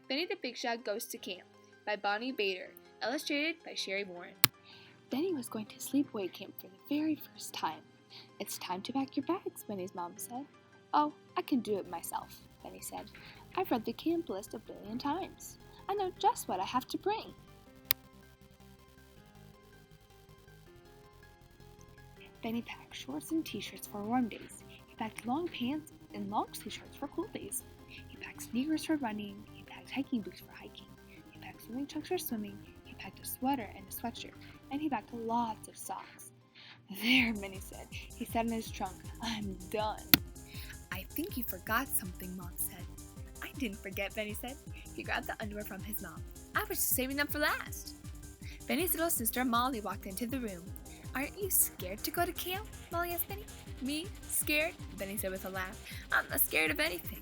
Benny the Big Shot Goes to Camp by Bonnie Bader, illustrated by Sherry Warren. Benny was going to sleepaway camp for the very first time. "It's time to pack your bags," Benny's mom said. "Oh, I can do it myself," Benny said. "I've read the camp list a billion times. I know just what I have to bring." Benny packed shorts and t-shirts for warm days. He packed long pants and long sleeve shirts for cool days. He packed sneakers for running. He packed hiking boots for hiking. He packed swimming trunks for swimming. He packed a sweater and a sweatshirt. And he packed lots of socks. "There," Benny said. He sat in his trunk. "I'm done." "I think you forgot something," Mom said. "I didn't forget," Benny said. He grabbed the underwear from his mom. "I was just saving them for last." Benny's little sister Molly walked into the room. "Aren't you scared to go to camp?" Molly asked Benny. "Me? Scared?" Benny said with a laugh. "I'm not scared of anything.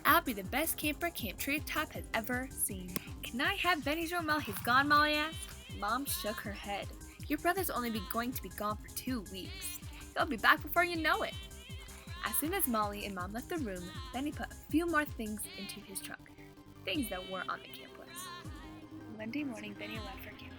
I'll be the best camper Camp Treetop has ever seen." "Can I have Benny's room while he's gone?" Molly asked. Mom shook her head. "Your brother's only going to be gone for 2 weeks. He'll be back before you know it." As soon as Molly and Mom left the room, Benny put a few more things into his trunk. Things that weren't on the camp list. Monday morning, Benny left for camp.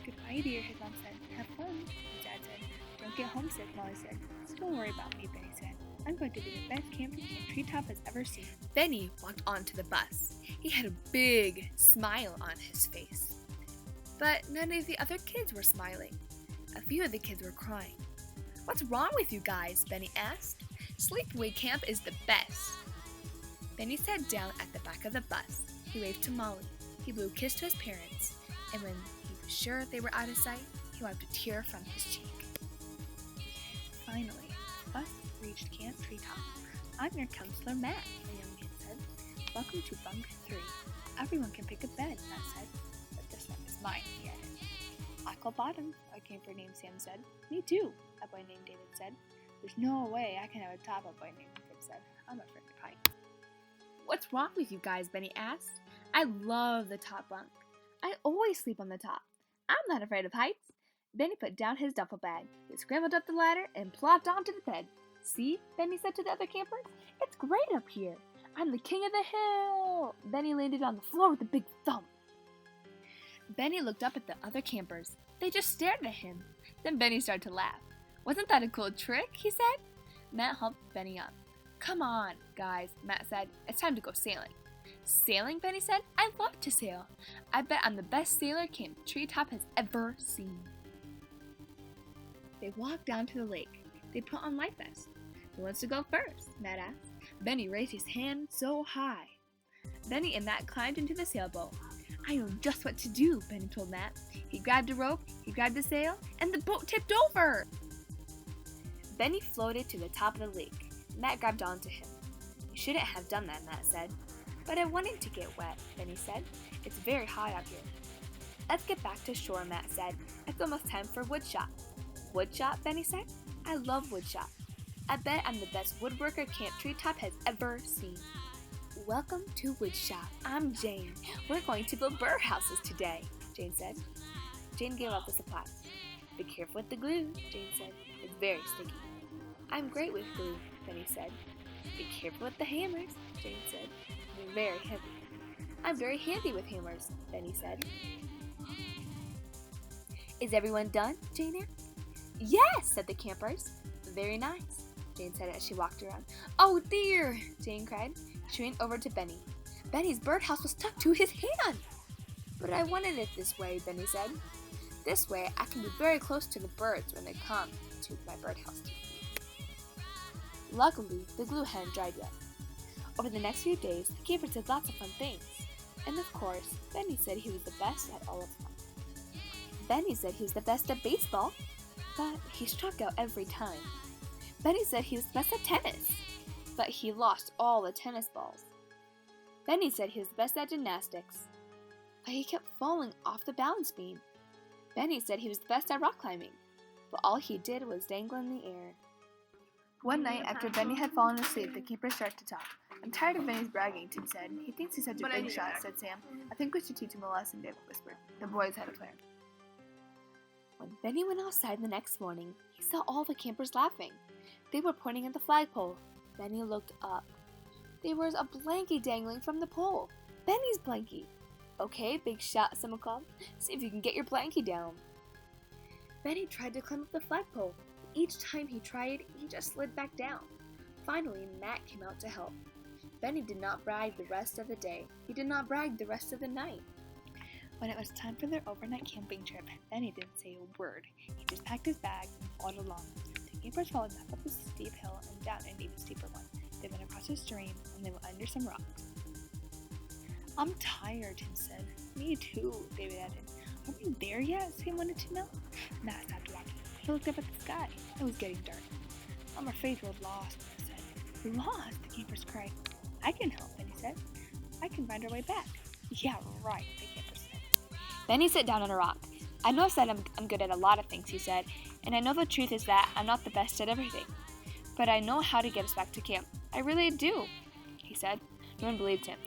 "Goodbye, dear," his mom said. "Have fun," his dad said. "Don't get homesick," Molly said. "Don't worry about me," Benny said. "I'm going to be the best camper Camp Treetop has ever seen." Benny walked onto the bus. He had a big smile on his face. But none of the other kids were smiling. A few of the kids were crying. "What's wrong with you guys?" Benny asked. "Sleepaway camp is the best." Benny sat down at the back of the bus. He waved to Molly. He blew a kiss to his parents. And when he was sure they were out of sight, he wiped a tear from his cheek. Finally, the bus reached Camp Treetop. "I'm your counselor, Matt," the young man said. "Welcome to bunk 3. Everyone can pick a bed," Matt said. "But this one is mine," he added. "I call bottom," a camper named Sam said. "Me too," a boy named David said. "There's no way I can have a top," a boy named Tim said. "I'm afraid of heights." "What's wrong with you guys?" Benny asked. "I love the top bunk. I always sleep on the top. I'm not afraid of heights." Benny put down his duffel bag. He scrambled up the ladder and plopped onto the bed. "See," Benny said to the other campers, "it's great up here. I'm the king of the hill." Benny landed on the floor with a big thump. Benny looked up at the other campers. They just stared at him. Then Benny started to laugh. "Wasn't that a cool trick?" he said. Matt helped Benny up. "Come on, guys," Matt said. "It's time to go sailing." "Sailing?" Benny said. "I love to sail. I bet I'm the best sailor Camp Treetop has ever seen." They walked down to the lake. They put on life vests. "Who wants to go first?" Matt asked. Benny raised his hand so high. Benny and Matt climbed into the sailboat. "I know just what to do," Benny told Matt. He grabbed a rope, he grabbed the sail, and the boat tipped over. Benny floated to the top of the lake. Matt grabbed onto him. "You shouldn't have done that," Matt said. "But I wanted to get wet," Benny said. "It's very hot out here." "Let's get back to shore," Matt said. "It's almost time for woodshop." "Woodshop?" Benny said. "I love woodshop. I bet I'm the best woodworker Camp Treetop has ever seen." "Welcome to woodshop. I'm Jane. We're going to build birdhouses today," Jane said. Jane gave out the supplies. "Be careful with the glue," Jane said. "It's very sticky." "I'm great with glue," Benny said. "Be careful with the hammers," Jane said. "They're very heavy." "I'm very handy with hammers," Benny said. "Is everyone done?" Jane asked. "Yes," said the campers. "Very nice," Jane said as she walked around. "Oh dear," Jane cried. She went over to Benny. Benny's birdhouse was stuck to his hand. "But I wanted it this way," Benny said. "This way I can be very close to the birds when they come to my birdhouse to eat." Luckily, the glue hadn't dried yet. Over the next few days, the campers did lots of fun things. And of course, Benny said he was the best at all of them. Benny said he was the best at baseball, but he struck out every time. Benny said he was the best at tennis, but he lost all the tennis balls. Benny said he was the best at gymnastics, but he kept falling off the balance beam. Benny said he was the best at rock climbing, but all he did was dangle in the air. One night, after Benny had fallen asleep, the campers started to talk. "I'm tired of Benny's bragging," Tim said. "He thinks he's such a big shot," said Sam. "I think we should teach him a lesson," David whispered. The boys had a plan. When Benny went outside the next morning, he saw all the campers laughing. They were pointing at the flagpole. Benny looked up. There was a blanket dangling from the pole. Benny's blankie. Okay, big shot, someone called. See if you can get your blankie down. Benny tried to climb up the flagpole. Each time he tried, he just slid back down. Finally, Matt came out to help. Benny did not brag the rest of the day. He did not brag the rest of the night. When it was time for their overnight camping trip, Benny didn't say a word. He just packed his bag and followed along. The campers followed Matt up a steep hill and down an even steeper one. They went across a stream and they went under some rocks. I'm tired, Tim said. Me too, David added. Are we there yet? Sam wanted to know. Matt stopped walking. He looked up at the sky. It was getting dark. I'm afraid we're lost, Matt said. Lost? The campers cried. I can help, Benny said. I can find our way back. Yeah, right, the campers said. Benny sat down on a rock. I know I said I'm good at a lot of things, he said, and I know the truth is that I'm not the best at everything. But I know how to get us back to camp. I really do, he said. No one believed him.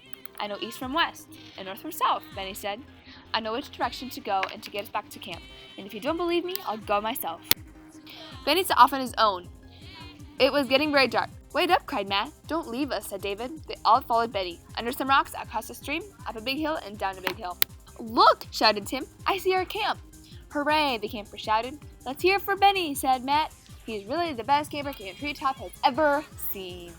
I know east from west and north from south, Benny said. I know which direction to go and to get us back to camp. And if you don't believe me, I'll go myself. Benny set off on his own. It was getting very dark. Wait up, cried Matt. Don't leave us, said David. They all followed Benny. Under some rocks, across a stream, up a big hill, and down a big hill. Look, shouted Tim. I see our camp. Hooray, the campers shouted. Let's hear it for Benny, said Matt. He's really the best camper Camp Treetop has ever seen.